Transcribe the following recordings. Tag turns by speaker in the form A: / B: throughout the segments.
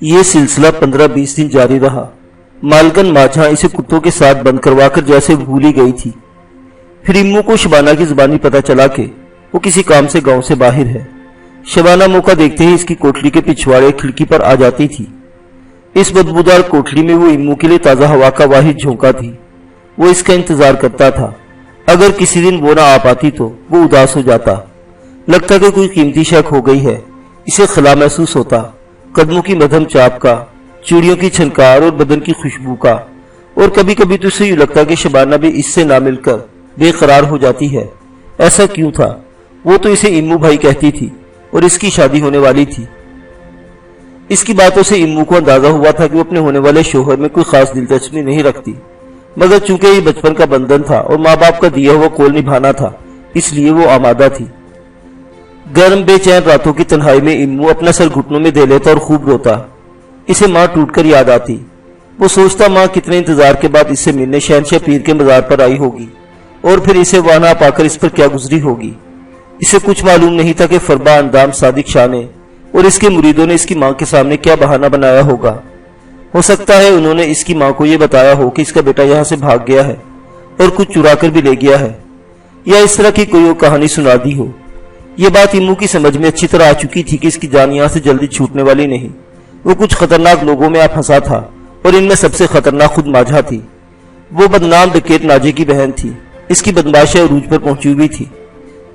A: ये सिलसिला 15-20 दिन जारी रहा। मालकन माझा इसे कुत्तों के साथ बंद करवाकर जैसे भूल ही गई थी। फिर इम्मू को शबाना की जुबानी पता चला कि वो किसी काम से गांव से बाहर है। शबाना मौका देखते ही इसकी कोठरी के पिछवाड़े खिड़की पर आ जाती थी। इस बदबूदार कोठरी में वो इम्मू के लिए ताज़ा हवा का वाहिद झोंका थी। वो इसका इंतजार करता था। अगर किसी दिन वो ना आ पाती तो वो उदास हो जाता। लगता कि कोई कीमती शय खो गई है। इसे खला महसूस होता, कदमों की मध्यम चाप का, चूड़ियों की छनकार और बदन की खुशबू का। और कभी कभी तो इसे यूं लगता कि शबाना भी इससे ना मिलकर बेकरार हो जाती है। ऐसा क्यों था? वो तो इसे इम्मू भाई कहती थी और इसकी शादी होने वाली थी। इसकी बातों से इम्मू को अंदाजा हुआ था कि वो अपने होने वाले शोहर में कोई खास दिलचस्पी नहीं रखती, मगर चूंकि ये बचपन का बंधन था और माँ बाप का दिया हुआ कोल निभाना था, इसलिए वो आमादा थी। गर्म बेचैन रातों की तन्हाई में इम्मू अपना सर घुटनों में दे लेता और खूब रोता। इसे माँ टूटकर याद आती। वो सोचता माँ कितने इंतजार के बाद इससे मिलने शहनशाह पीर के मजार पर आई होगी और फिर इसे वहां ना पाकर इस पर क्या गुजरी होगी। इसे कुछ मालूम नहीं था कि फरबा अंदाम सादिक शाह ने और इसके मुरीदों ने इसकी माँ के सामने क्या बहाना बनाया होगा। हो सकता है उन्होंने इसकी माँ को यह बताया हो कि इसका बेटा यहाँ से भाग गया है और कुछ चुरा कर भी ले गया है, या इस तरह की कोई और कहानी सुना दी हो। यह बात इम्मू की समझ में अच्छी तरह आ चुकी थी कि इसकी जान यहाँ से जल्दी छूटने वाली नहीं। वो कुछ खतरनाक लोगों में आ फंसा था और इनमें सबसे खतरनाक खुद माझा थी। वो बदनाम डकैत नाजे की बहन थी। इसकी बदमाशी अरूज पर पहुंची हुई थी।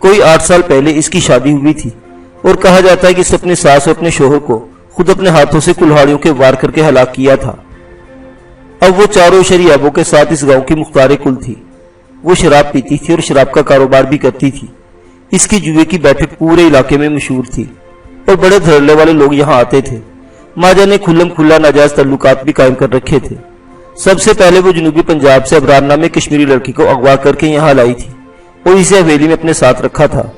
A: कोई 8 साल पहले इसकी शादी हुई थी और कहा जाता है कि इसने अपनी सास और अपने शोहर को खुद अपने हाथों से कुल्हाड़ियों के वार करके हलाक किया था। अब वो चारों शरीआबों के साथ इस गांव की मुख्तारे कुल थी। वो शराब पीती थी और शराब का कारोबार भी करती थी। इसकी जुए की बैठक पूरे इलाके में मशहूर थी और बड़े धड़ल्ले वाले लोग यहाँ आते थे। माजा ने खुल्लम खुल्ला नाजायज तल्लुकात भी कायम कर रखे थे। सबसे पहले वो जनूबी पंजाब से अबरार नामे कश्मीरी लड़की को अगवा करके यहाँ लाई थी और इसे हवेली में अपने साथ रखा था।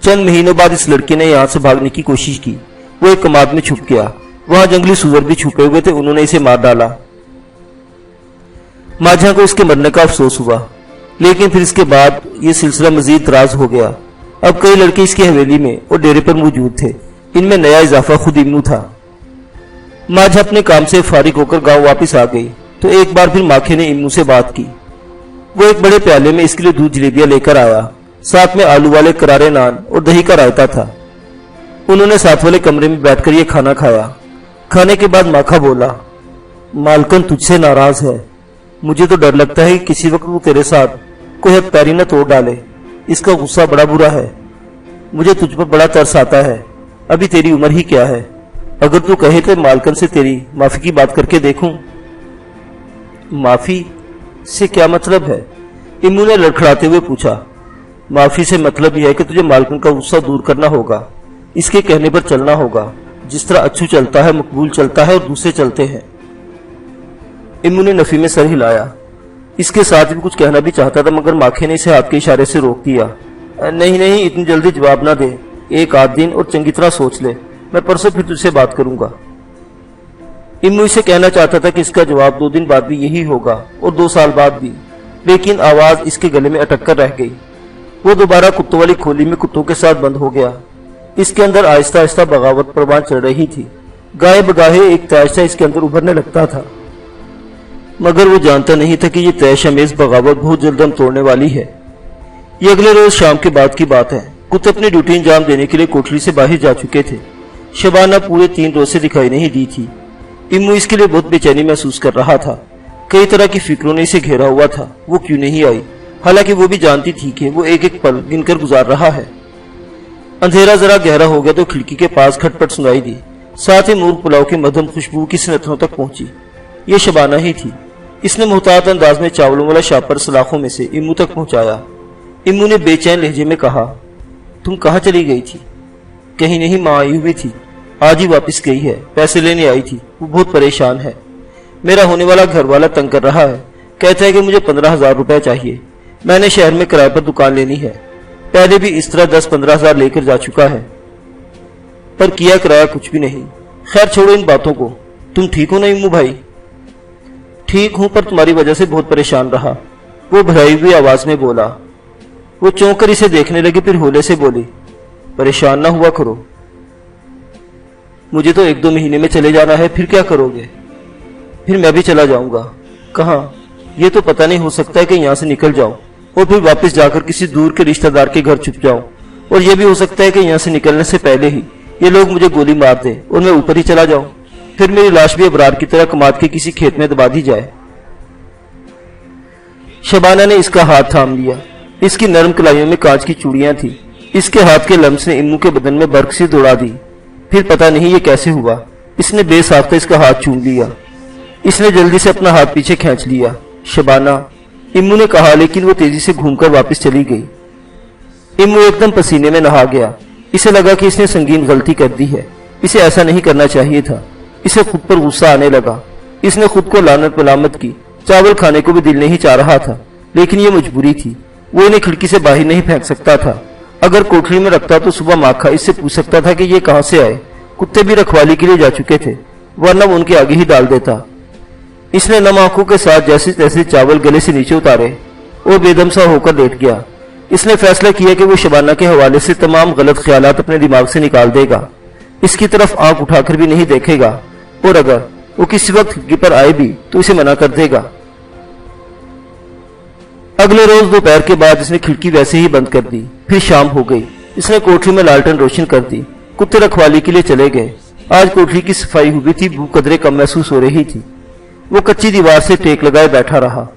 A: चंद महीनों बाद इस लड़की ने यहाँ से भागने की कोशिश की। वो एक कमाद में छुप गया। वहां जंगली सूअर भी छुपे हुए थे। उन्होंने इसे मार डाला। माझा को इसके मरने का अफसोस हुआ, लेकिन फिर इसके बाद ये सिलसिला मजीद दराज हो गया। अब कई लड़के इसकी हवेली में और डेरे पर मौजूद थे। इनमें नया इजाफा खुद इम्मू था। माझा अपने काम से फारिग होकर गांव वापस आ गई तो एक बार फिर माखे ने इम्मू से बात की। वो एक बड़े प्याले में इसके लिए दूध जलेबियां लेकर आया। साथ में आलू वाले करारे नान और दही का रायता था। उन्होंने साथ वाले कमरे में बैठकर ये खाना खाया। खाने के बाद माखा बोला, मालकन तुझसे नाराज है। मुझे तो डर लगता है कि किसी वक्त वो तेरे साथ कोई हद पैरी न तोड़ डाले। इसका गुस्सा बड़ा बुरा है। मुझे तुझ पर बड़ा तरस आता है। अभी तेरी उम्र ही क्या है? अगर तू कहे तो मालकन से तेरी माफी की बात करके देखूं। माफी से क्या मतलब है? इम्मू ने लड़खड़ाते हुए पूछा। माफी से मतलब यह है कि तुझे मालकन का गुस्सा दूर करना होगा। इसके कहने पर चलना होगा। जिस तरह अच्छू चलता है, मकबूल चलता है और दूसरे चलते हैं। इम्मू ने नफी में सर हिलाया। इसके साथ भी कुछ कहना भी चाहता था, मगर माखे ने इसे हाथ के इशारे से रोक दिया। नहीं नहीं, इतनी जल्दी जवाब ना दे। एक आध दिन और चंगी तरह सोच ले। मैं परसों फिर तुझसे बात करूंगा। इम्मू इसे कहना चाहता था कि इसका जवाब 2 दिन बाद भी यही होगा और 2 साल बाद भी, लेकिन आवाज इसके गले में अटक कर रह गई। वो दोबारा कुत्तों वाली खोली में कुत्तों के साथ बंद हो गया। इसके अंदर आहिस्ता आहिस्ता बगावत परवान चढ़ रही थी। गाये बगाहे एक तैशा इसके अंदर उभरने लगता था, मगर वो जानता नहीं था कि ये तैशमेज बगावत बहुत जल्द दम तोड़ने वाली है। ये अगले रोज शाम के बाद की बात है। कुत्ते अपनी ड्यूटी अंजाम देने के लिए कोठरी से बाहर जा चुके थे। शबाना पूरे 3 रोज से दिखाई नहीं दी थी। इम्मू इसके लिए बहुत बेचैनी महसूस कर रहा था। कई तरह की फिक्रों ने इसे घेरा हुआ था। वो क्यों नहीं आई? हालांकि वो भी जानती थी कि वो एक एक पल गिनकर गुजार रहा है। अंधेरा जरा गहरा हो गया तो खिड़की के पास खटपट सुनाई दी। साथ ही मूंग पुलाव की मध्यम खुशबू की सनथनों तक पहुंची। ये शबाना ही थी। इसने मुहतात अंदाज में चावलों वाला शापर सलाखों में से इम्मू तक पहुंचाया। इम्मू ने बेचैन लहजे में कहा, तुम कहाँ चली गई थी? कहीं नहीं, माँ आई हुई थी। आज ही वापस गई है। पैसे लेने आई थी। वो बहुत परेशान है। मेरा होने वाला घर वाला तंग कर रहा है। कहता है कि मुझे 15,000 रुपए चाहिए। मैंने शहर में किराए पर दुकान लेनी है। पहले भी इस तरह 10-15 हजार लेकर जा चुका है, पर किया किराया कुछ भी नहीं। खैर छोड़ो इन बातों को। तुम ठीक हो ना इम्मू भाई? ठीक हूं, पर तुम्हारी वजह से बहुत परेशान रहा। वो भराई हुई आवाज में बोला। वो चौंक कर इसे देखने लगी, फिर होले से बोली, परेशान ना हुआ करो। मुझे तो 1-2 महीने में चले जाना है, फिर क्या करोगे? फिर मैं भी चला जाऊंगा। कहाँ? ये तो पता नहीं, हो सकता है कि यहाँ से निकल जाऊं और फिर वापस जाकर किसी दूर के रिश्तेदार के घर छुप जाऊं, और ये भी हो सकता है कि यहाँ से निकलने से पहले ही ये लोग मुझे गोली मार दें और मैं ऊपर ही चला जाऊं, फिर मेरी लाश भी अबरार की तरह कमाद के किसी खेत में दबा दी जाए। शबाना ने इसका हाथ थाम लिया। इसकी नरम कलाइयों में कांच की चूड़ियां थी। इसके हाथ के लम्स ने इम्मू के बदन में बर्फ सी दौड़ा दी। फिर पता नहीं ये कैसे हुआ, इसने बेसाख्ता इसका हाथ चूम लिया। इसने जल्दी से अपना हाथ पीछे खींच लिया। शबाना, इम्मू ने कहा, लेकिन वो तेजी से घूमकर वापस चली गई। इम्मू एकदम पसीने में नहा गया। इसे लगा कि इसने संगीन गलती कर दी है, इसे ऐसा नहीं करना चाहिए था। इसे खुद पर गुस्सा आने लगा। इसने खुद को लानत मलामत की। चावल खाने को भी दिल नहीं चाह रहा था, लेकिन ये मजबूरी थी। वो इन्हें खिड़की से बाहर नहीं फेंक सकता था। अगर कोठरी में रखता तो सुबह माखा इससे पूछ सकता था कि ये कहां से आए। कुत्ते भी रखवाली के लिए जा चुके थे, वरना वो उनके आगे ही डाल देता। इसने नम आंखों के साथ जैसे तैसे चावल गले से नीचे उतारे और बेदम सा होकर लेट गया। इसने फैसला किया कि वो शबाना के हवाले से तमाम गलत ख्यालात अपने दिमाग से निकाल देगा। इसकी तरफ आंख उठाकर भी नहीं देखेगा, और अगर वो किसी वक्त खिड़की पर आए भी तो इसे मना कर देगा। अगले रोज दोपहर के बाद इसने खिड़की वैसे ही बंद कर दी। फिर शाम हो गई। इसने कोठरी में लालटेन रोशन कर दी। कुत्ते रखवाली के लिए चले गए। आज कोठरी की सफाई हुई थी, भूख कदरे कम महसूस हो रही थी। वो कच्ची दीवार से टेक लगाए बैठा रहा।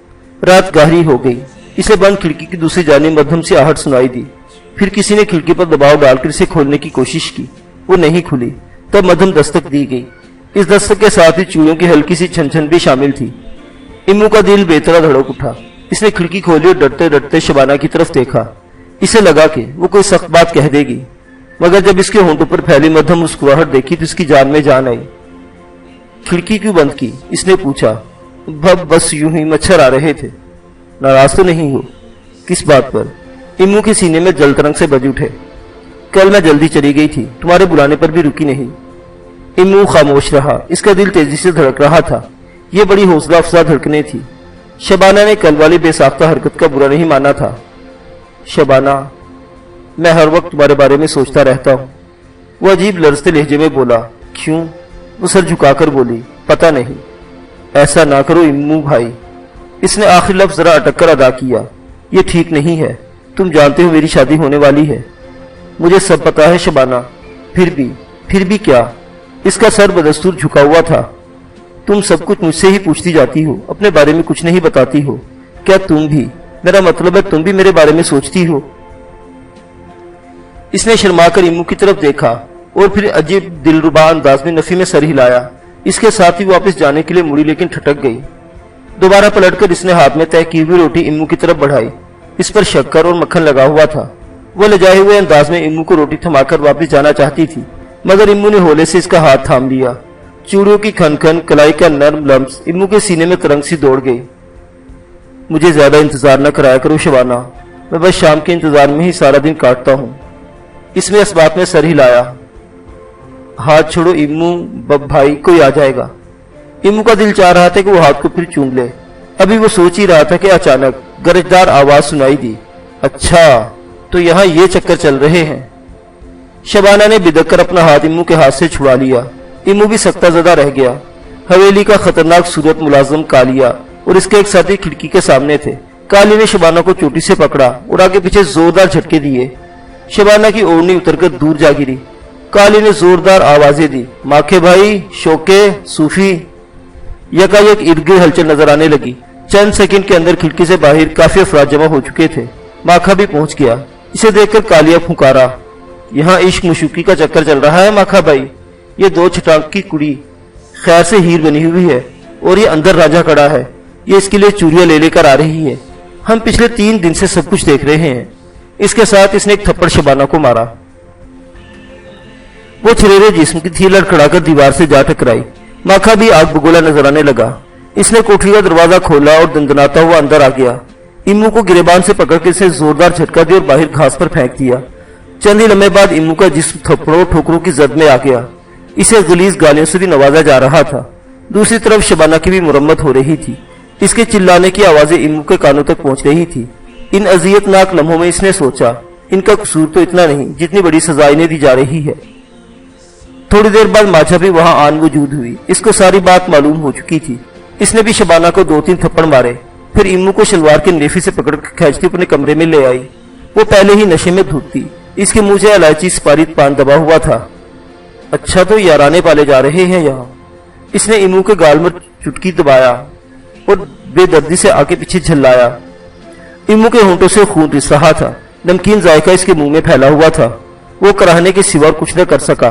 A: रात गहरी हो गई। इसे बंद खिड़की की दूसरी जानिब मध्यम से आहट सुनाई दी। फिर किसी ने खिड़की पर दबाव डालकर इसे खोलने की कोशिश की। वो नहीं खुली। तब मध्यम दस्तक दी गई। इस दस्तक के साथ ही चूड़ियों की हल्की सी छन-छन भी शामिल थी। इम्मू का दिल बेतरा धड़क उठा। इसने खिड़की खोली और डरते डरते शबाना की तरफ देखा। इसे लगा कि वो कोई सख्त बात कह देगी, मगर जब इसके होंठों पर फैली मध्यम मुस्कुराहट देखी तो इसकी जान में जान आई। खिड़की क्यों बंद की? इसने पूछा। बस यूं ही, मच्छर आ रहे थे। नाराज तो नहीं हो? किस बात पर? इम्मू के सीने में जल तरंग से बज उठे। कल मैं जल्दी चली गई थी, तुम्हारे बुलाने पर भी रुकी नहीं। इम्मू खामोश रहा। इसका दिल तेजी से धड़क रहा था। ये बड़ी हौसला अफजा धड़कने थी। शबाना ने कल वाली बेसाख्ता हरकत का बुरा नहीं माना था। शबाना, मैं हर वक्त तुम्हारे बारे में सोचता रहता हूँ। वो अजीब लरजते लहजे में बोला। क्यों? वो सर झुकाकर बोली। पता नहीं। ऐसा ना करो इम्मू भाई। इसने आखिरी लफ्ज जरा अटक कर अदा किया। ये ठीक नहीं है। तुम जानते हो मेरी शादी होने वाली है। मुझे सब पता है शबाना। फिर भी क्या? इसका सर बदस्तूर झुका हुआ था। तुम सब कुछ मुझसे ही पूछती जाती हो, अपने बारे में कुछ नहीं बताती हो। क्या तुम भी, मेरा मतलब है तुम भी मेरे बारे में सोचती हो? इसने शर्माकर इम्मू की तरफ देखा और फिर अजीब दिलरुबा अंदाज में नफी में सर हिलाया। इसके साथ ही वापस जाने के लिए मुड़ी, लेकिन ठटक गई। दोबारा पलटकर इसने हाथ में तय की हुई रोटी इम्मू की तरफ बढ़ाई। इस पर शक्कर और मक्खन लगा हुआ था। वो लजाए हुए अंदाज में इम्मू को रोटी थमाकर वापस जाना चाहती थी, मगर इम्मू ने होले से इसका हाथ थाम लिया। चूड़ियों की खनखन, कलाई का नर्म लम्स इम्मू के सीने में तरंग सी दौड़ गई। मुझे ज्यादा इंतजार न कराया करो शबाना, मैं बस शाम के इंतजार में ही सारा दिन काटता हूँ। इसमें इस बात में सर हिलाया। हाथ छोड़ो इम्मू भाई, कोई आ जाएगा। इम्मू का दिल चाह रहा था कि वो हाथ को फिर चूम ले। अभी वो सोच ही रहा था कि अचानक गरजदार आवाज सुनाई दी। अच्छा, तो यहाँ ये चक्कर चल रहे हैं। शबाना ने बिदक कर अपना हाथ इम्मू के हाथ से छुड़ा लिया। इम्मू भी सख्ताज़दा रह गया। हवेली का खतरनाक सूरत मुलाजिम कालिया और इसके एक साथी खिड़की के सामने थे। काली ने शबाना को चोटी से पकड़ा और आगे पीछे जोरदार झटके दिए। शबाना की ओढ़नी उतरकर दूर जा गिरी। काली ने जोरदार आवाजें दी। माखे भाई, शोके, सूफी। यकायक इर्द गिर्द हलचल नजर आने लगी। चंद सेकंड के अंदर खिड़की से बाहर काफी अफराद जमा हो चुके थे। माखा भी पहुंच गया। इसे देखकर कालिया फुकारा। यहाँ इश्क मुशुकी का चक्कर चल रहा है माखा भाई। ये 2 छटाक की कुड़ी खैर से हीर बनी हुई है और ये अंदर राजा खड़ा है। ये इसके लिए चूड़ियां ले लेकर आ रही है। हम पिछले 3 दिन से सब कुछ देख रहे हैं। इसके साथ इसने एक थप्पड़ शबाना को मारा। वो छरेरे जिस्म की थी, लड़खड़ाकर दीवार से जा टकराई। माखा भी आग बगोला नजर आने लगा। इसने कोठरी का दरवाजा खोला और दंदनाता हुआ अंदर आ गया। इम्मू को गिरेबान से पकड़कर इसे जोरदार झटका दिया और बाहर घास पर फेंक दिया। चंद ही लम्हे बाद इम्मू का जिस्म थप्पड़ों ठोकरों की जद में आ गया। इसे गलीज गालियों से भी नवाजा जा रहा था। दूसरी तरफ शबाना की भी मुरम्मत हो रही थी। इसके चिल्लाने की आवाजें इम्मू के कानों तक पहुंच रही थी। इन अजियतनाक लम्हों में इसने सोचा, इनका कसूर तो इतना नहीं जितनी बड़ी सजा इन्हें दी जा रही है। थोड़ी देर बाद माझा भी वहां आन वजूद हुई। इसको सारी बात मालूम हो चुकी थी। इसने भी शबाना को 2-3 थप्पड़ मारे, फिर इम्मू को शलवार के नेफे से पकड़ खींचती अपने कमरे में ले आई। वो पहले ही नशे में धुत थी। इसके मुंह से इलायची स्पारित पान दबा हुआ था। अच्छा तो याराने पाले जा रहे हैं यहाँ। इसने इम्मू के गाल में चुटकी दबाया और बेदर्दी से आगे पीछे झल्लाया। इम्मू के होंठों से खून रिस रहा था। नमकीन जायका इसके मुंह में फैला हुआ था। वो कराहने के सिवा कुछ न कर सका।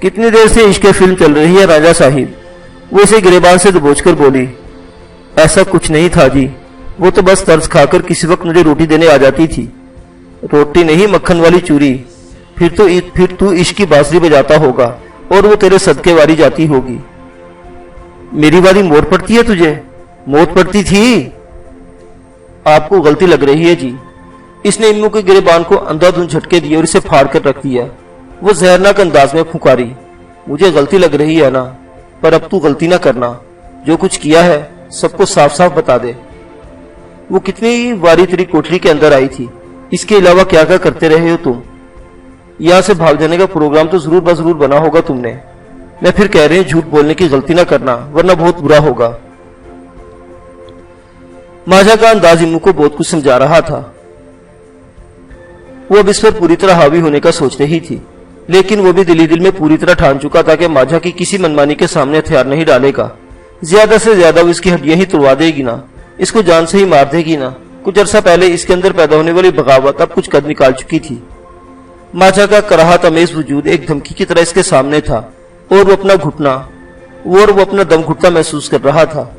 A: कितनी देर से इश्क फिल्म चल रही है राजा साहिब? वो इसे गिरेबान से दबोचकर बोली। ऐसा कुछ नहीं था जी, वो तो बस तरस खाकर किसी वक्त मुझे रोटी देने आ जाती थी। रोटी नहीं, मक्खन वाली चूरी। फिर तू इश्क की बांसुरी बजाता होगा और वो तेरे सदके वारी जाती होगी। मेरी वारी मोड़ पड़ती है तुझे? मौत पड़ती थी। आपको गलती लग रही है जी। इसने इम्मू के गिरेबान को अंधाधुंध झटके दिए और इसे फाड़ कर रख दिया। वो जहरनाक अंदाज में फुकारी। मुझे गलती लग रही है ना, पर अब तू गलती ना करना। जो कुछ किया है सबको साफ साफ बता दे। वो कितनी बारी तेरी कोठरी के अंदर आई थी? इसके अलावा क्या क्या करते रहे हो तुम? यहाँ से भाग जाने का प्रोग्राम तो जरूर बजरूर बना होगा तुमने। मैं फिर कह रही हूँ झूठ बोलने की गलती ना करना, वरना बहुत बुरा होगा। माझा का अंदाज इम्मू को बहुत कुछ समझा रहा था। वो अब इस पर पूरी तरह हावी होने का सोच रही थी, लेकिन वो भी दिली दिल में पूरी तरह ठान चुका था कि माझा की किसी मनमानी के सामने हथियार नहीं डालेगा। ज्यादा से ज्यादा वो इसकी हड्डियां ही तोड़वा देगी ना, इसको जान से ही मार देगी ना। कुछ अरसा पहले इसके अंदर पैदा होने वाली बगावत अब कुछ कद निकाल चुकी थी। माझा का कराहत अमेज वजूद एक धमकी की तरह इसके सामने था और वो अपना दम घुटता महसूस कर रहा था।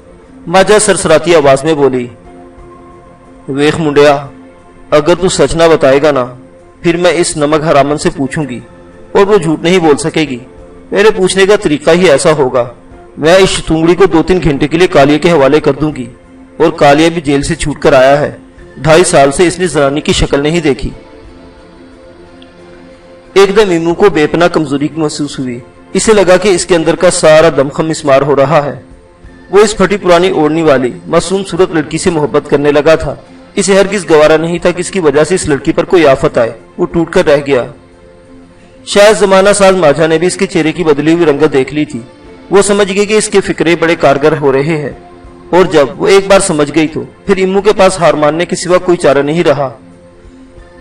A: माझा सरसराती आवाज में बोली, वेख मुंडिया, अगर तू सच ना बताएगा ना, फिर मैं इस नमक हरामन से पूछूंगी और वो झूठ नहीं बोल सकेगी। मेरे पूछने का तरीका ही ऐसा होगा। मैं इस तुंगड़ी को 2-3 घंटे के लिए कालिया के हवाले कर दूंगी। और कालिया भी जेल से छूट कर आया है। 2.5 साल से इसने जनानी की शक्ल नहीं देखी। एकदम इम्मू को बेपना कमजोरी महसूस हुई। इसे लगा कि इसके अंदर का सारा दमखम मिस्मार हो रहा है। वो इस फटी पुरानी ओढ़नी वाली मासूम सूरत लड़की से मोहब्बत करने लगा था। इसे हरगिज गवारा नहीं था कि इसकी वजह से इस लड़की पर कोई आफत आए। वो टूट कर रह गया। शायद जमाना साज माझा ने भी इसके चेहरे की बदली हुई रंगत देख ली थी। वो समझ गई कि इसके फिक्रे बड़े कारगर हो रहे हैं। और जब वो एक बार समझ गई तो फिर इम्मू के पास हार मानने के सिवा कोई चारा नहीं रहा।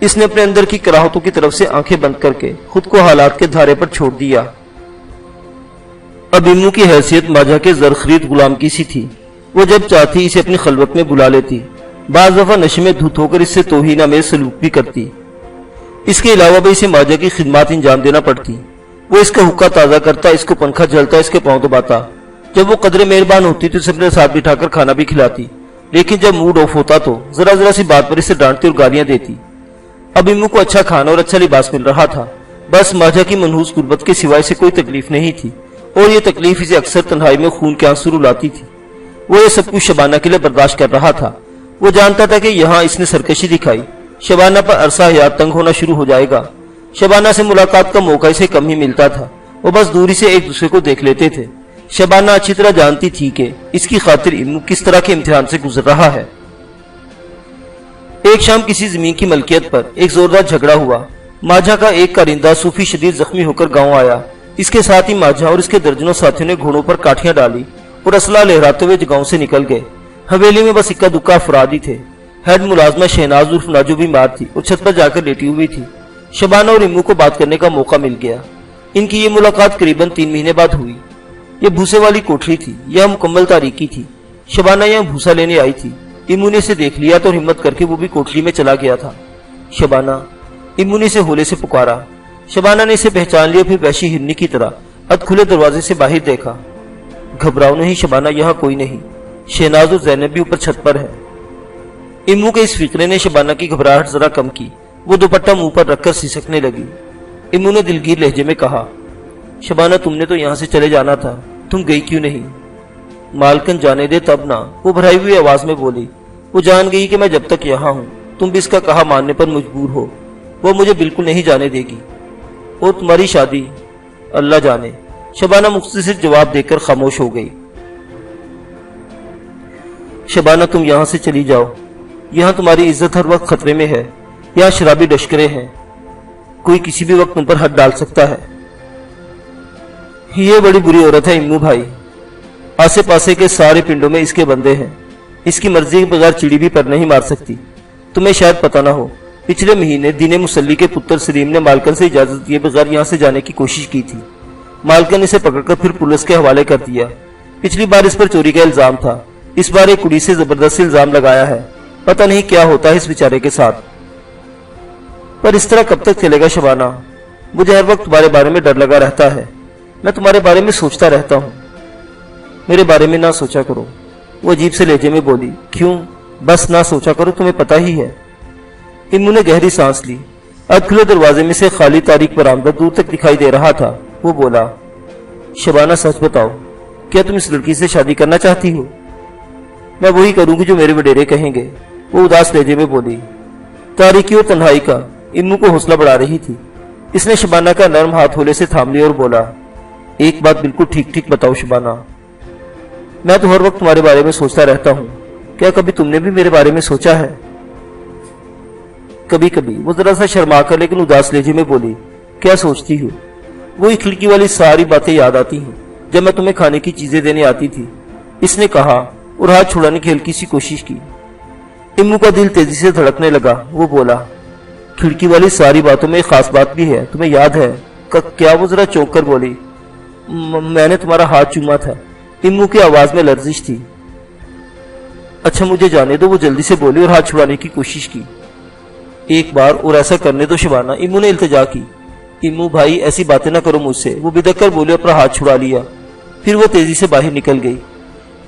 A: इसने अपने अंदर की कराहतों की तरफ से आंखें बंद करके खुद को हालात के धारे पर छोड़ दिया। अब इम्मू की हैसियत माझा के जरखरीद गुलाम की सी थी। वो जब चाहती इसे अपनी खलवत में बुला लेती। बाज दफा नशे में धुत होकर इससे तौहीनामेज सलूक भी करती। इसके अलावा भी इसे माझा की खिदमत अंजाम देना पड़ती। वो इसका हुक्का ताजा करता, इसको पंखा झलता, इसके पांव दबाता। जब वो कदरे मेहरबान होती तो इसे अपने साथ बिठाकर खाना भी खिलाती। लेकिन जब मूड ऑफ होता तो जरा जरा सी बात पर इसे डांटती और गालियां देती। अब इम्मू को अच्छा खाना और अच्छा लिबास मिल रहा था। बस माझा की मनहूस गुर्बत के सिवाय से कोई तकलीफ नहीं थी। और ये तकलीफ इसे अक्सर तन्हाई में खून के आंसू रुलाती थी। वो ये सब कुछ शबाना के लिए बर्दाश्त कर रहा था। वो जानता था कि यहाँ इसने सरकशी दिखाई, शबाना पर अरसा हयात तंग होना शुरू हो जाएगा। शबाना से मुलाकात का मौका इसे कम ही मिलता था। वो बस दूरी से एक दूसरे को देख लेते थे। शबाना अच्छी तरह जानती थी कि इसकी खातिर इम्मू किस तरह के इम्तिहान से गुजर रहा है। एक शाम किसी जमीन की मलकियत पर एक जोरदार झगड़ा हुआ। माझा का एक कारिंदा सूफी शदीद जख्मी होकर गांव आया। इसके साथ ही माझा और इसके दर्जनों साथियों ने घोड़ों पर काठियां डाली और असला लहराते हुए गांव से निकल गए। हवेली में बस इक्का दुक्का अफराद ही थे। हेड मुलाजमा शहनाज उर्फ नाजो बीमार थी और छत पर जाकर लेटी हुई थी। शबाना और इम्मू को बात करने का मौका मिल गया। इनकी ये मुलाकात करीबन 3 महीने बाद हुई। ये भूसे वाली कोठरी थी। यह मुकम्मल तारीकी थी। शबाना यहाँ भूसा लेने आई थी। इम्मू ने इसे देख लिया तो हिम्मत करके वो भी कोठरी में चला गया था। शबाना, इम्मू ने इसे होले से पुकारा। शबाना ने इसे पहचान लिया, फिर वैशी हिरनी की तरह अधखुले दरवाजे से बाहर देखा। घबराओ नहीं शबाना, यहाँ कोई नहीं। शहनाज और जैनब भी ऊपर छत पर है। इम्मू के इस फिक्रे ने शबाना की घबराहट जरा कम की। वो दुपट्टा मुंह पर रखकर सिसकने लगी। इम्मू ने दिलगीर लहजे में कहा, शबाना तुमने तो यहाँ से चले जाना था, तुम गई क्यों नहीं? मालकन जाने दे तब ना, वो भराई हुई आवाज में बोली। वो जान गई कि मैं जब तक यहाँ हूँ तुम भी इसका कहा मानने पर मजबूर हो। वो मुझे बिल्कुल नहीं जाने देगी। और तुम्हारी शादी अल्लाह जाने। शबाना मुख्तसर जवाब देकर खामोश हो गई। शबाना तुम यहाँ से चली जाओ। यहाँ तुम्हारी इज्जत हर वक्त खतरे में है। यहाँ शराबी लश्करे हैं, कोई किसी भी वक्त तुम पर हाथ डाल सकता है। یہ बड़ी बुरी औरत है इम्मू भाई। आसे पासे के सारे पिंडों में इसके बंदे हैं। इसकी मर्जी के बगैर चिड़ी भी पर नहीं मार सकती। तुम्हें शायद पता ना हो, पिछले महीने दीने मुसल्ली के पुत्र सलीम ने मालकन से इजाजत दिए बगैर यहाँ से जाने की कोशिश की थी। मालकन इसे पकड़कर फिर पुलिस के हवाले कर दिया। पिछली बार इस पर चोरी का इल्जाम था, इस बार एक कुड़ी से जबरदस्ती इल्जाम लगाया है। पता नहीं क्या होता है इस बेचारे के साथ। पर इस तरह कब तक चलेगा शबाना? मुझे हर वक्त तुम्हारे बारे में डर लगा रहता है। मैं तुम्हारे बारे में सोचता रहता हूँ। मेरे बारे में ना सोचा करो, वो अजीब से लहजे में बोली। क्यों? बस ना सोचा करो, तुम्हें पता ही है। इम्मू ने गहरी सांस ली। अब खुले दरवाजे में से खाली तारीख बरामदा दूर तक दिखाई दे रहा था। वो बोला, शबाना सच बताओ, क्या तुम इस लड़की से शादी करना चाहती हो? मैं वही करूंगी जो मेरे वडेरे कहेंगे, वो उदास लहजे में बोली। तारीकी और तन्हाई का इम्मू को हौसला बढ़ा रही थी। इसने शबाना का नरम हाथ होले से थाम लिया और बोला, एक बात बिल्कुल ठीक ठीक बताओ शबाना, मैं तो हर वक्त तुम्हारे बारे में सोचता रहता हूँ। क्या कभी तुमने भी मेरे बारे में सोचा है? कभी कभी, वो जरा सा शर्मा कर लेकिन उदास लहजे में बोली। क्या सोचती हो? वही खिड़की वाली सारी बातें याद आती हैं जब मैं तुम्हें खाने की चीजें देने आती थी, इसने कहा और हाथ छुड़ाने की हल्की सी कोशिश की। इम्मू का दिल तेजी से धड़कने लगा। वो बोला, खिड़की वाली सारी बातों में एक खास बात भी है, तुम्हें याद है? क्या? वो जरा चौंक कर बोली। मैंने तुम्हारा हाथ चूमा था। इम्मू की आवाज में लर्जिश थी। अच्छा मुझे जाने दो, वो जल्दी से बोली और हाथ छुड़ाने की कोशिश की। एक बार और ऐसा करने दो शबाना, इम्मू ने इल्तिजा की। इम्मू भाई ऐसी बातें ना करो मुझसे, वो बिदक कर बोले, अपना हाथ छुड़ा लिया। फिर वो तेजी से बाहर निकल गई।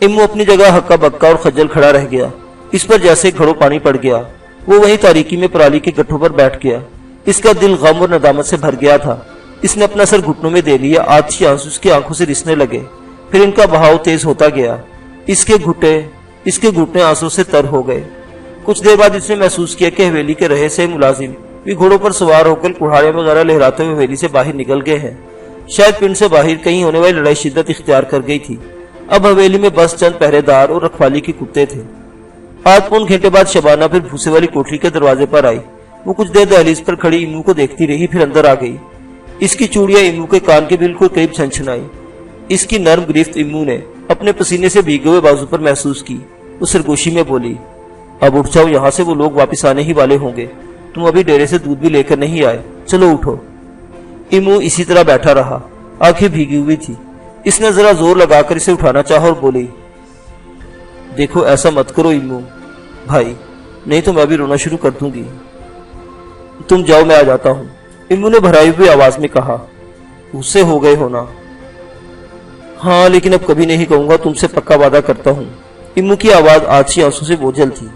A: इम्मू अपनी जगह हक्का बक्का और खज्जल खड़ा रह गया। इस पर जैसे घड़ों पानी पड़ गया। वो वहीं तारीकी में पराली के गट्ठों पर बैठ गया। इसका दिल गम और नदामत से भर गया था। इसने अपना सर घुटनों में दे लिया। आंसू आंसू उसकी आंखों से रिसने लगे। फिर इनका बहाव तेज होता गया। इसके घुटने आंसू से तर हो गए। कुछ देर बाद इसने महसूस किया कि हवेली के रहे से मुलाजिम भी घोड़ों पर सवार होकर कुल्हाड़ियां वगैरह लहराते हुए हवेली से बाहर निकल गए हैं। शायद पिंड से बाहर कहीं होने वाली लड़ाई शिद्दत इख्तियार कर गई थी। अब हवेली में बस चंद पहरेदार और रखवाली के कुत्ते थे। आध पौन घंटे बाद शबाना फिर भूसे वाली कोठरी के दरवाजे पर आई। वो कुछ देर दहलीज पर खड़ी इम्मू को देखती रही, फिर अंदर आ गई। इसकी चूड़ियां इम्मू के कान के बिल्कुल करीब छनछनाई। इसकी नर्म गिरफ्त इम्मू ने अपने पसीने से भीगे हुए बाजू पर महसूस की। वो सरगोशी में बोली, अब उठ जाओ यहाँ से, वो लोग वापस आने ही वाले होंगे। तुम अभी डेरे से दूध भी लेकर नहीं आए, चलो उठो। इम्मू इसी तरह बैठा रहा, आंखें भीगी हुई थी। इसने जरा जोर लगाकर इसे उठाना चाहा और बोली, देखो ऐसा मत करो इम्मू भाई, नहीं तो मैं भी रोना शुरू कर दूंगी। तुम जाओ, मैं आ जाता हूँ, इम्मू ने भराई हुई आवाज में कहा। गुस्से हो गए हो ना? हाँ, लेकिन अब कभी नहीं कहूंगा, तुमसे पक्का वादा करता हूँ। इम्मू की आवाज आंची आंसू से बोझल थी।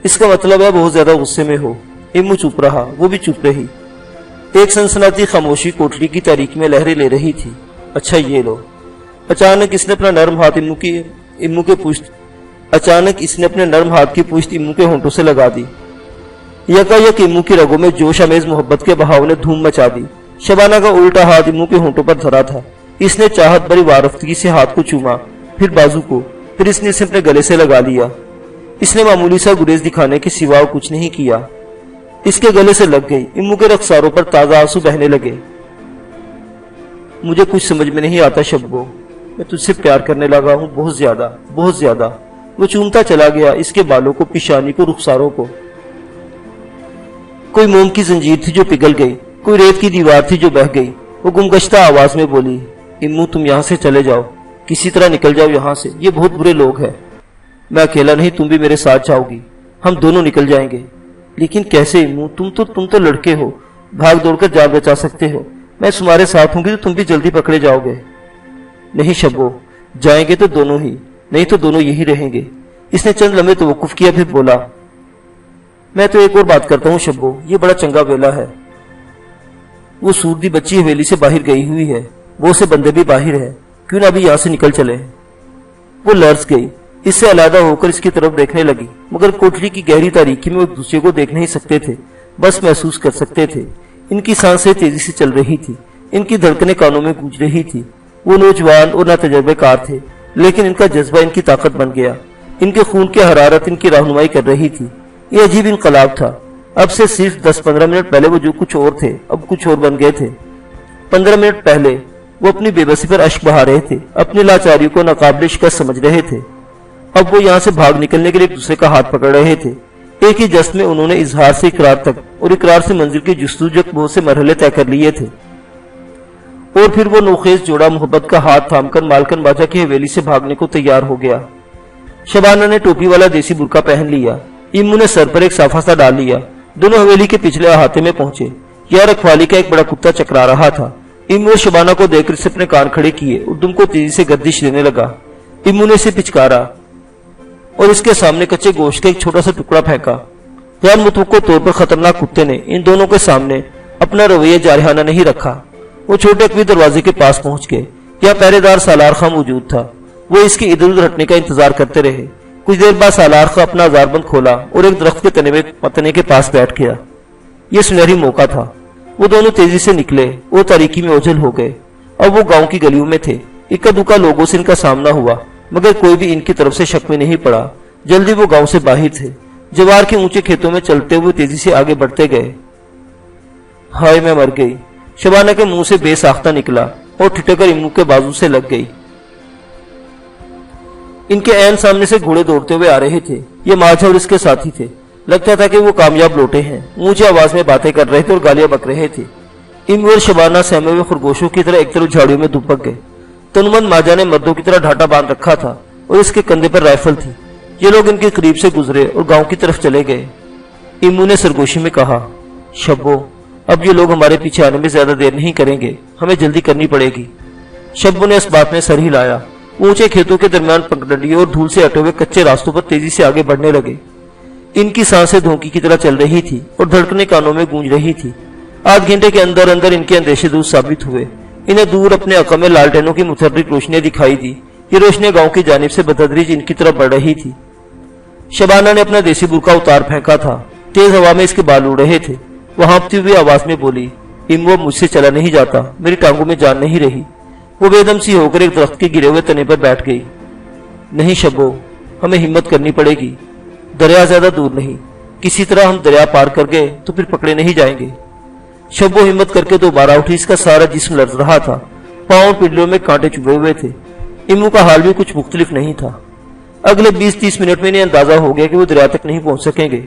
A: इसका मतलब है बहुत ज्यादा गुस्से में हो। इम्मू चुप रहा, वो भी चुप रही। एक सनसनाती खामोशी कोठरी की तारीकी में लहरें ले रही थी। अच्छा ये लो। अचानक इसने अपने नरम हाथ की पुश्त इम्मू के होंठों से लगा दी। यकायक इम्मू की रगों में जोश अमेज मोहब्बत के बहाव ने धूम मचा दी। शबाना का उल्टा हाथ इम्मू के होंठों पर धरा था। इसने चाहत भरी वारफ्तगी से हाथ को चूमा, फिर बाजू को, फिर इसने इसे अपने गले से लगा लिया। इसने मामूली सा गुरेज दिखाने के सिवा कुछ नहीं किया। इसके गले से लग गई। इम्मू के रखसारों पर ताजा आंसू बहने लगे। मुझे कुछ समझ में नहीं आता शब्बो, मैं तुझसे प्यार करने लगा हूँ, बहुत ज्यादा, बहुत ज्यादा। वो चूमता चला गया, इसके बालों को, पिशानी को, रुखसारों को। कोई मोम की जंजीर थी जो पिघल गई, कोई रेत की दीवार थी जो बह गई। वो गुमगश्ता आवाज में बोली, इम्मू तुम यहाँ से चले जाओ, किसी तरह निकल जाओ यहाँ से, ये बहुत बुरे लोग हैं। मैं अकेला नहीं, तुम भी मेरे साथ जाओगी, हम दोनों निकल जाएंगे। लेकिन कैसे इम्मू, तुम तो लड़के हो, भाग दौड़कर जान बचा सकते हो। मैं तुम्हारे साथ होंगी तो तुम भी जल्दी पकड़े जाओगे। नहीं शब्बो, जाएंगे तो दोनों ही, नहीं तो दोनों यही रहेंगे। इसने चंद लम्हे तवक्कुफ किया, फिर बोला, मैं तो एक और बात करता हूँ शब्बो, ये बड़ा चंगा वेला है। वो सूरदी बच्ची हवेली से बाहर गई हुई है, वो उसे बंदे भी बाहर है, क्यों ना अभी यहाँ से निकल चले। वो लर्ज गई, इससे अलहदा होकर इसकी तरफ देखने लगी, मगर कोठरी की गहरी तारीकी में वो एक दूसरे को देख नहीं सकते थे, बस महसूस कर सकते थे। इनकी सांसें तेजी से चल रही थी, इनकी धड़कनें कानों में गूंज रही थी। वो नौजवान और ना तजर्बेकार थे, लेकिन इनका जज्बा इनकी ताकत बन गया। इनके खून की हरारत इनकी रहनुमाई कर रही थी। ये अजीब इनकलाब था। अब से सिर्फ 10-15 मिनट पहले वो जो कुछ और थे, अब कुछ और बन गए थे। 15 मिनट पहले وہ اپنی بے بسی پر اشک بہا رہے تھے، اپنی لاچاریوں کو ناقابل شکست سمجھ رہے تھے۔ اب وہ یہاں سے بھاگ نکلنے کے لیے ایک دوسرے کا ہاتھ پکڑ رہے تھے۔ ایک ہی جست میں انہوں نے اظہار سے اقرار تک اور اقرار سے منزل کی جستجو بہت سے مرحلے طے کر لیے تھے، اور پھر وہ نوخیز جوڑا محبت کا ہاتھ تھام کر مالکن باجا کی حویلی سے بھاگنے کو تیار ہو گیا۔ شبانہ نے ٹوپی والا دیسی برقع پہن لیا، ایمو نے سر پر ایک صافہ سا ڈال لیا۔ دونوں حویلی کے پچھلے احاطے میں پہنچے۔ یہاں رکھوالی کا ایک بڑا کتا چکرا رہا تھا۔ ایمو اور شبانہ کو دیکھ کر اسے اپنے کان کھڑے کیے اور دم کو تیزی سے گردش دینے لگا۔ ایمو نے اسے پچکارا اور اس کے سامنے کچے گوشت کا ایک چھوٹا سا ٹکڑا پھینکا۔ غیر متوقع طور پر خطرناک کتے نے ان دونوں کے سامنے اپنا رویہ جارحانہ نہیں رکھا۔ وہ چھوٹے اکوی دروازے کے پاس پہنچ گئے۔ یہاں پہرے دار سالار خاں موجود تھا۔ وہ اس کے ادھر ادھر ہٹنے کا انتظار کرتے رہے۔ کچھ دیر بعد سالار خاں اپنا ہزار بند کھولا اور ایک درخت کے تنے کے پاس بیٹھ گیا۔ یہ سنہری موقع تھا۔ وہ دونوں تیزی سے نکلے اور تاریکی میں اوجھل ہو گئے۔ اب وہ گاؤں کی گلیوں میں تھے۔ اکا دکا لوگوں سے ان کا سامنا ہوا، مگر کوئی بھی ان کی طرف سے شک میں نہیں پڑا۔ جلدی وہ گاؤں سے باہر تھے۔ جوار کے اونچے کھیتوں میں چلتے ہوئے تیزی سے آگے بڑھتے گئے۔ ہائے میں مر گئی، شبانہ کے منہ سے بے ساختہ نکلا اور ٹھٹک کر ایمو کے بازو سے لگ گئی۔ ان کے عین سامنے سے گھوڑے دوڑتے ہوئے آ رہے تھے۔ یہ ماجھا اور اس کے ساتھی تھے۔ لگتا تھا کہ وہ کامیاب لوٹے ہیں۔ اونچی آواز میں باتیں کر رہے تھے اور گالیاں بک رہے تھے۔ ایمو اور شبانہ سہمے ہوئے خرگوشوں کی طرح ایک طرف جھاڑیوں میں دبک گئے۔ تنمند ماجھا نے مردوں کی طرح ڈھاٹا باندھ رکھا تھا اور اس کے کندھے پر رائفل تھی۔ یہ لوگ ان کے قریب سے گزرے اور گاؤں کی طرف چلے گئے۔ ایمو نے سرگوشی میں کہا، شبو، اب یہ لوگ ہمارے پیچھے آنے میں زیادہ دیر نہیں کریں گے، ہمیں جلدی کرنی پڑے گی۔ شبو نے اس بات میں سر ہلایا۔ اونچے کھیتوں کے درمیان پگڈنڈیوں اور دھول سے اٹے ہوئے کچے راستوں پر تیزی سے آگے بڑھنے لگے۔ ان کی سانسیں دھونکی کی طرح چل رہی تھی اور دھڑکنیں کانوں میں گونج رہی تھی۔ آدھ گھنٹے کے اندر اندر ان کے اندیشے دور ثابت ہوئے۔ انہیں دور اپنے عقب میں لالٹینوں کی متحرک روشنیاں دکھائی دی۔ یہ روشنیاں گاؤں کی جانب سے بتدریج ان کی طرف بڑھ رہی تھی۔ شبانہ نے اپنا دیسی برقع اتار پھینکا تھا۔ تیز ہوا میں اس کے بال اڑ رہے تھے۔ وہ ہانپتی ہوئی آواز میں بولی، ایمو، مجھ سے چلا نہیں جاتا، میری ٹانگوں میں جان نہیں رہی۔ وہ بے دم سی ہو کر ایک درخت کے گرے ہوئے تنے پر بیٹھ گئی۔ نہیں شبو، ہمیں ہمت کرنی پڑے گی۔ دریا زیادہ دور نہیں، کسی طرح ہم دریا پار کر گئے تو پھر پکڑے نہیں جائیں گے۔ شبو ہمت کر کے دوبارہ اٹھی۔ اس کا سارا جسم لرز رہا تھا، پاؤں پنڈلیوں میں کانٹے چبھے ہوئے تھے۔ ایمو کا حال بھی کچھ مختلف نہیں تھا۔ اگلے 20-30 منٹ میں انہیں اندازہ ہو گیا کہ وہ دریا تک نہیں پہنچ سکیں گے۔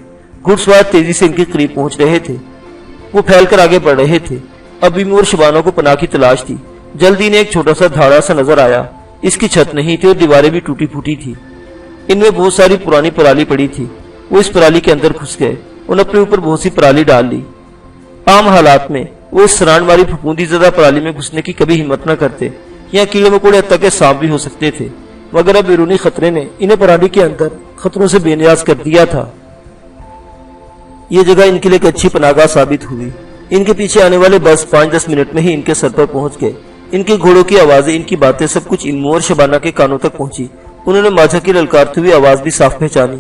A: گھڑ سوار تیزی سے ان کے قریب پہنچ رہے تھے۔ وہ پھیل کر آگے بڑھ رہے تھے۔ اب ایمو اور شبانہ کو پناہ کی تلاش تھی۔ جلدی نے ایک چھوٹا سا دھاڑا سا نظر آیا۔ اس کی چھت نہیں تھی اور دیواریں بھی ٹوٹی پھوٹی تھی۔ ان میں بہت ساری پرانی پرالی پڑی تھی۔ وہ اس پرالی کے اندر گھس گئے اور اپنے اوپر بہت سی پرالی ڈال لی۔ عام حالات میں وہ اس سران والی پھپھوندی زدہ پرالی میں گھسنے کی کبھی ہمت نہ کرتے۔ یہاں کیڑے مکوڑے حتیٰ کہ سانپ بھی ہو سکتے تھے، مگر اب بیرونی خطرے نے انہیں پرالی کے اندر خطروں سے بے نیاز کر دیا تھا۔ یہ جگہ ان کے لیے ایک اچھی پناہگاہ ثابت ہوئی۔ ان کے پیچھے آنے والے بس 5-10 منٹ میں ہی ان کے سر پر پہنچ گئے۔ ان کے گھوڑوں کی آوازیں، ان کی باتیں، سب کچھ ایمو اور شبانہ کے کانوں تک پہنچی۔ انہوں نے ماجھا کی للکارتی ہوئی آواز بھی صاف پہچانی۔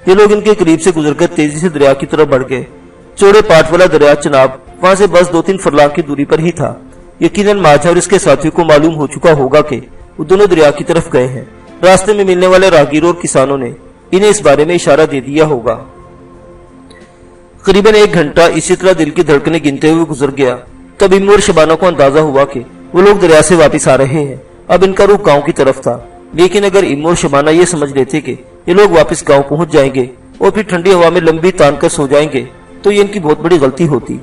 A: یہ لوگ ان کے قریب سے گزر کر تیزی سے دریا کی طرف بڑھ گئے۔ چوڑے پاٹ والا دریا چناب وہاں سے بس 2-3 فرلانگ کی دوری پر ہی تھا۔ یقیناً ماجھا اور اس کے ساتھیوں کو معلوم ہو چکا ہوگا کہ وہ دونوں دریا کی طرف گئے ہیں۔ راستے میں ملنے والے راہگیروں اور کسانوں نے انہیں اس بارے میں اشارہ دے دیا ہوگا۔ قریباً 1 گھنٹہ اسی طرح دل کی دھڑکنیں گنتے ہوئے گزر گیا۔ تب ایمو اور شبانہ کو اندازہ ہوا کہ وہ لوگ دریا سے واپس آ رہے ہیں۔ اب ان کا رخ گاؤں کی طرف تھا۔ لیکن اگر ایمو اور شبانہ یہ سمجھ لیتے کہ یہ لوگ واپس گاؤں پہنچ جائیں گے اور پھر ٹھنڈی ہوا میں لمبی تان کر سو جائیں گے تو یہ ان کی بہت بڑی غلطی ہوتی۔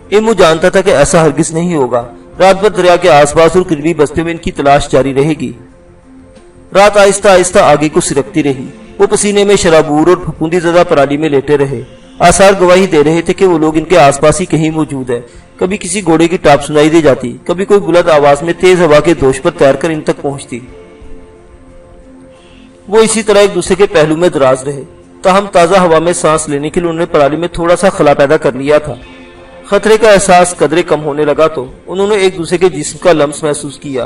A: ایمو جانتا تھا کہ ایسا ہرگز نہیں ہوگا۔ رات بھر دریا کے آس پاس اور قریبی بستیوں میں ان کی تلاش جاری رہے گی۔ رات آہستہ آہستہ آگے کو سرکتی رہی۔ وہ پسینے میں شرابور اور پھپھوندی زدہ پرالی میں لیٹے رہے۔ آثار گواہی دے رہے تھے کہ وہ لوگ ان کے آس پاس ہی کہیں موجود ہے۔ کبھی کسی گھوڑے کی ٹاپ سنائی دے جاتی، کبھی کوئی بلند آواز میں تیز ہوا کے دوش پر تیر کر ان تک پہنچتی۔ وہ اسی طرح ایک دوسرے کے پہلو میں دراز رہے۔ تاہم تازہ ہوا میں سانس لینے کے لیے انہوں نے پرالی میں تھوڑا سا خلا پیدا کر لیا تھا۔ خطرے کا احساس قدرے کم ہونے لگا تو انہوں نے ایک دوسرے کے جسم کا لمس محسوس کیا۔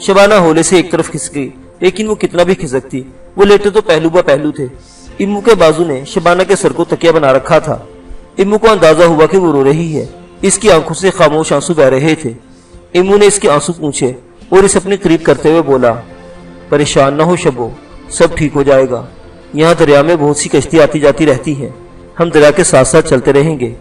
A: شبانہ ہولے سے ایک طرف کھسک گئی، لیکن وہ کتنا بھی کھسکتی، وہ لیٹے تو پہلو با پہلو تھے۔ ایمو کے بازو نے شبانہ کے سر کو تکیہ بنا رکھا تھا۔ ایمو کو اندازہ ہوا کہ وہ رو رہی ہے۔ اس کی آنکھوں سے خاموش آنسو بہ رہے تھے۔ ایمو نے اس کے آنسو پوچھے اور اسے اپنے قریب کرتے ہوئے بولا، پریشان نہ ہو شبو، سب ٹھیک ہو جائے گا۔ یہاں دریا میں بہت سی کشتی آتی جاتی رہتی ہیں، ہم دریا کے ساتھ ساتھ چلتے رہیں گے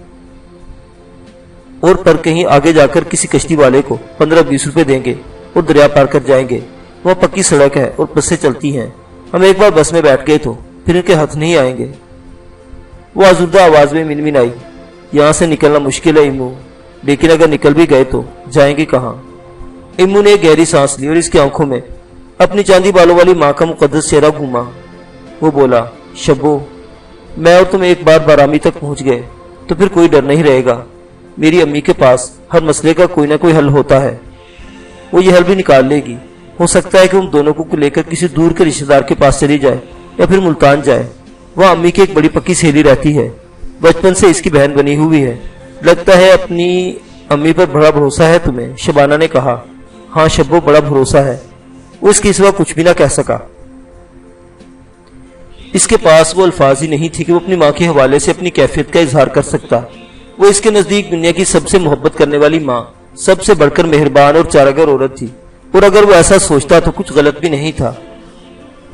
A: اور پر کہیں آگے جا کر کسی کشتی والے کو 15-20 روپے دیں گے اور دریا پار کر جائیں گے۔ وہاں پکی سڑک ہے اور بسیں چلتی ہیں۔ ہم ایک بار بس میں بیٹھ گئے تو پھر ان کے ہاتھ نہیں آئیں گے۔ وہ آزردہ آواز میں منمن آئی، یہاں سے نکلنا مشکل ہے ایمو، لیکن اگر نکل بھی گئے تو جائیں گے کہاں؟ ایمو نے ایک گہری سانس لی اور اس کی آنکھوں میں اپنی چاندی بالوں والی ماں کا مقدس چہرہ گھوما۔ وہ بولا، شبو، میں اور تم ایک بار بارامی تک پہنچ گئے تو پھر کوئی ڈر نہیں رہے گا۔ میری امی کے پاس ہر مسئلے کا کوئی نہ کوئی حل ہوتا ہے، وہ یہ حل بھی نکال لے گی۔ ہو سکتا ہے کہ ہم دونوں کو لے کر کسی دور کے رشتہ دار کے پاس چلی جائے یا پھر ملتان جائے۔ وہاں امی کی ایک بڑی پکی سہیلی رہتی ہے، بچپن سے اس کی بہن بنی ہوئی ہے۔ لگتا ہے اپنی امی پر بڑا بھروسہ ہے تمہیں، شبانہ نے کہا۔ ہاں شبو، بڑا بھروسہ ہے۔ وہ اس کے سوا کچھ بھی نہ کہہ سکا۔ اس کے پاس وہ الفاظ ہی نہیں تھے کہ وہ اپنی ماں کے حوالے سے اپنی کیفیت کا اظہار کر سکتا۔ وہ اس کے نزدیک دنیا کی سب سے محبت کرنے والی ماں، سب سے بڑھ کر مہربان اور چارہ گر عورت تھی، اور اگر وہ ایسا سوچتا تو کچھ غلط بھی نہیں تھا۔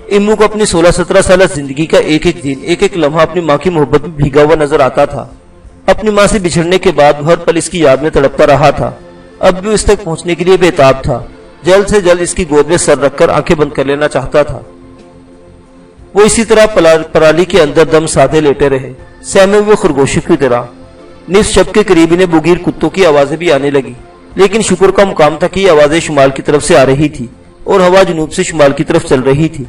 A: امو کو اپنی 16-17 سالہ زندگی کا ایک ایک دن، ایک ایک لمحہ اپنی ماں کی محبت میں بھیگا ہوا نظر آتا تھا۔ اپنی ماں سے بچھڑنے کے بعد وہ ہر پل اس کی یاد میں تڑپتا رہا تھا۔ اب بھی اس تک پہنچنے کے لیے بے تاب تھا، جلد سے جلد اس کی گود میں سر رکھ کر آنکھیں بند کر لینا چاہتا تھا۔ وہ اسی طرح پرالی کے اندر دم سادے لیٹے رہے، سہمے ہوئے خرگوشوں کی طرح۔ نصف شب کے قریب انہیں بگیر کتوں کی آوازیں بھی آنے لگی، لیکن شکر کا مقام تھا کہ یہ آوازیں شمال کی طرف سے آ رہی تھی اور ہوا جنوب سے شمال کی طرف چل رہی تھی۔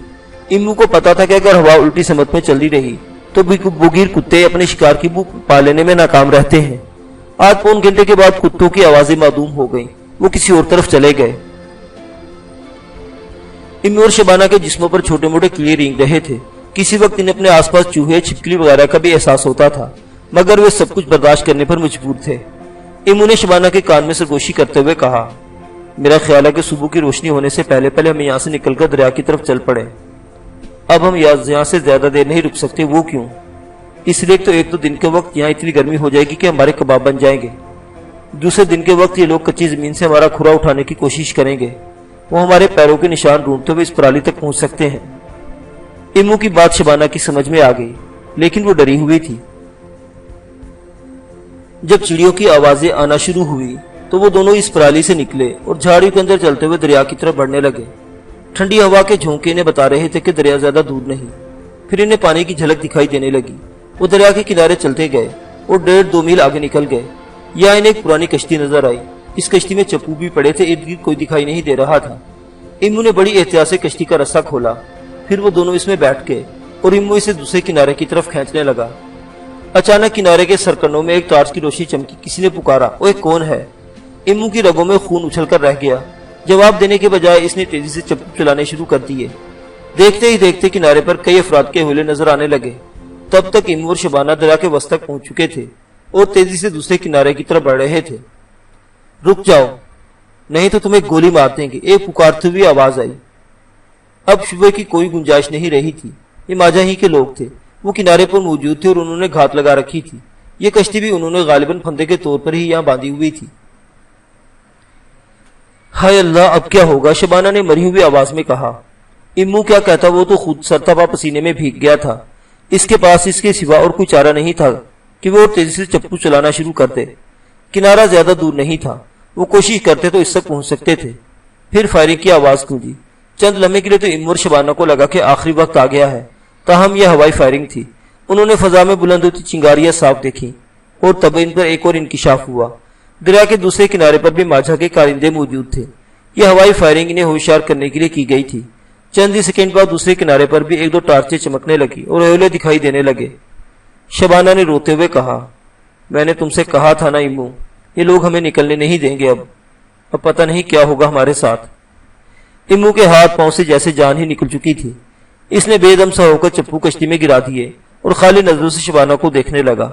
A: امو کو پتا تھا کہ اگر ہوا الٹی سمت میں چلی رہی تو بگیر کتے اپنے شکار کی بو پا لینے میں ناکام رہتے ہیں۔ آج پون گھنٹے کے بعد کتوں کی آوازیں معدوم ہو گئیں، وہ کسی اور طرف چلے گئے۔ امو اور شبانہ کے جسموں پر چھوٹے موٹے کیڑے رینگ رہے تھے۔ کسی وقت انہیں اپنے آس پاس چوہے، چھپکلی وغیرہ کا بھی احساس ہوتا تھا، مگر وہ سب کچھ برداشت کرنے پر مجبور تھے۔ امو نے شبانہ کے کان میں سرگوشی کرتے ہوئے کہا، میرا خیال ہے کہ صبح کی روشنی ہونے سے پہلے ہمیں یہاں سے نکل کر دریا کی طرف چل پڑے۔ اب ہم یہاں سے زیادہ دیر نہیں رک سکتے۔ وہ کیوں؟ اس لیے تو ایک تو دن کے وقت یہاں اتنی گرمی ہو جائے گی کہ ہمارے کباب بن جائیں گے، دوسرے دن کے وقت یہ لوگ کچی زمین سے ہمارا کھرا اٹھانے کی کوشش کریں گے، وہ ہمارے پیروں کے نشان ڈھونڈتے ہوئے اس پرالی تک پہنچ سکتے ہیں۔ امو کی بات شبانہ کی سمجھ میں آ گئی، لیکن وہ ڈری ہوئی تھی۔ جب چڑیوں کی آوازیں آنا شروع ہوئی تو وہ دونوں اس پرالی سے نکلے اور جھاڑیوں کے اندر چلتے ہوئے دریا کی طرف بڑھنے لگے۔ ٹھنڈی ہوا کے جھونکے انہیں بتا رہے تھے کہ دریا زیادہ دور نہیں۔ پھر انہیں پانی کی جھلک دکھائی دینے لگی۔ وہ دریا کے کنارے چلتے گئے اور 1.5-2 میل آگے نکل گئے۔ یہاں انہیں ایک پرانی کشتی نظر آئی۔ اس کشتی میں چپو بھی پڑے تھے، ارد گرد کوئی دکھائی نہیں دے رہا تھا۔ امو نے بڑی احتیاط سے کشتی کا رسہ کھولا، پھر وہ دونوں اس میں بیٹھ گئے اور امو اسے دوسرے کنارے کی طرف کھینچنے لگا۔ اچانک کنارے کے سرکنوں میں ایک ٹارچ کی روشنی چمکی۔ کسی نے پکارا، اوے کون ہے؟ امو کی رگوں میں خون اچھل کر رہ گیا۔ جواب دینے کے بجائے اس نے تیزی سے چپو چلانے شروع کر دیے۔ دیکھتے ہی دیکھتے کنارے پر کئی افراد کے حولے نظر آنے لگے۔ تب تک امو اور شبانہ دریا کے وسط تک پہنچ چکے تھے اور تیزی سے دوسرے کنارے کی طرف بڑھ رہے تھے۔ رک جاؤ، نہیں تو تمہیں گولی مار دیں گے، ایک پکارتی ہوئی آواز آئی۔ اب شبہ کی کوئی گنجائش نہیں رہی تھی، یہ ماجا ہی کے لوگ تھے۔ وہ کنارے پر موجود تھے اور انہوں نے گھات لگا رکھی تھی۔ یہ کشتی بھی انہوں نے غالباً پھندے کے طور پر ہی یہاں باندھی ہوئی تھی۔ ہائے اللہ، اب کیا ہوگا؟ شبانہ نے مری ہوئی آواز میں کہا۔ امو کیا کہتا، وہ تو خود سرتابا پسینے میں بھیگ گیا تھا۔ اس کے پاس اس کے سوا اور کوئی چارہ نہیں تھا کہ وہ تیزی سے چپو چلانا شروع کر دے۔ کنارہ زیادہ دور نہیں تھا، وہ کوشش کرتے تو اس تک پہنچ سکتے تھے۔ پھر فائرنگ کی آواز گونجی۔ چند لمحے کے لیے تو امو اور شبانہ کو لگا کہ آخری وقت آ گیا ہے، تاہم یہ ہوائی فائرنگ تھی۔ انہوں نے فضا میں بلند ہوتی چنگاریاں صاف دیکھی اور تب ان پر ایک اور انکشاف ہوا۔ دریا کے دوسرے کنارے پر بھی ماجھا کے کارندے موجود تھے۔ یہ ہوائی فائرنگ انہیں ہوشیار کرنے کے لیے کی گئی تھی۔ چند ہی سیکنڈ بعد دوسرے کنارے پر بھی 1-2 ٹارچیں چمکنے لگی اور ہیولے دکھائی دینے لگے۔ شبانہ نے روتے ہوئے کہا، میں نے تم سے کہا تھا نا امو، یہ لوگ ہمیں نکلنے نہیں دیں گے۔ اب پتہ نہیں کیا ہوگا ہمارے ساتھ۔ امو کے ہاتھ پاؤں سے جیسے جان ہی نکل چکی تھی۔ اس نے بے دم سا ہو کر چپو کشتی میں گرا دیے اور خالی نظروں سے شبانہ کو دیکھنے لگا۔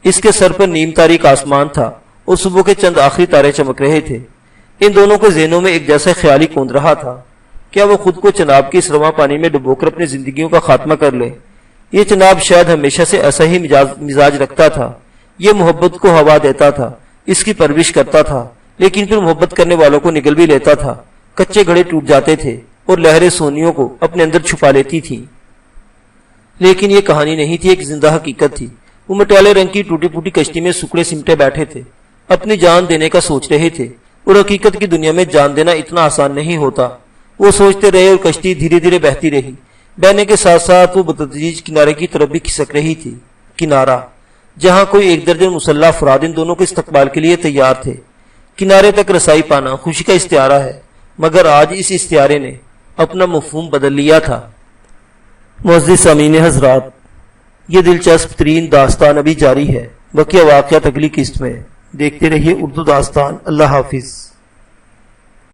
A: اس کے سر پر نیم تاریک آسمان تھا اور صبح کے چند آخری تارے چمک رہے تھے۔ ان دونوں کے ذہنوں میں ایک جیسا خیال ہی کوند رہا تھا، کیا وہ خود کو چناب کے اس رواں پانی میں ڈبو کر اپنی زندگیوں کا خاتمہ کر لے؟ یہ چناب شاید ہمیشہ سے ایسا ہی مزاج رکھتا تھا۔ یہ محبت کو ہوا دیتا تھا، اس کی پرورش کرتا تھا، لیکن پھر محبت کرنے والوں کو نگل بھی لیتا تھا۔ کچے گھڑے ٹوٹ جاتے تھے اور لہریں سونیوں کو اپنے اندر چھپا لیتی تھیں۔ لیکن یہ کہانی نہیں تھی، ایک زندہ حقیقت تھی۔ وہ مٹیالے رنگ کی ٹوٹی پھوٹی کشتی میں سکڑے سمٹے بیٹھے تھے، اپنی جان دینے کا سوچ رہے تھے۔ اور حقیقت کی دنیا میں جان دینا اتنا آسان نہیں ہوتا۔ وہ سوچتے رہے اور کشتی دھیرے دھیرے بہتی رہی۔ بہنے کے ساتھ ساتھ وہ بتدریج کنارے کی طرف بھی کھسک رہی تھی۔ کنارہ جہاں کوئی 1 درجن مسلح افراد ان دونوں کے استقبال کے لیے تیار تھے۔ کنارے تک رسائی پانا خوشی کا استعارہ ہے، مگر آج اس استعارے نے اپنا مفہوم بدل لیا تھا۔ معزز سامعین حضرات، یہ دلچسپ ترین داستان ابھی جاری ہے، بقیہ واقعات اگلی قسط میں۔ دیکھتے رہیے اردو داستان۔ اللہ حافظ۔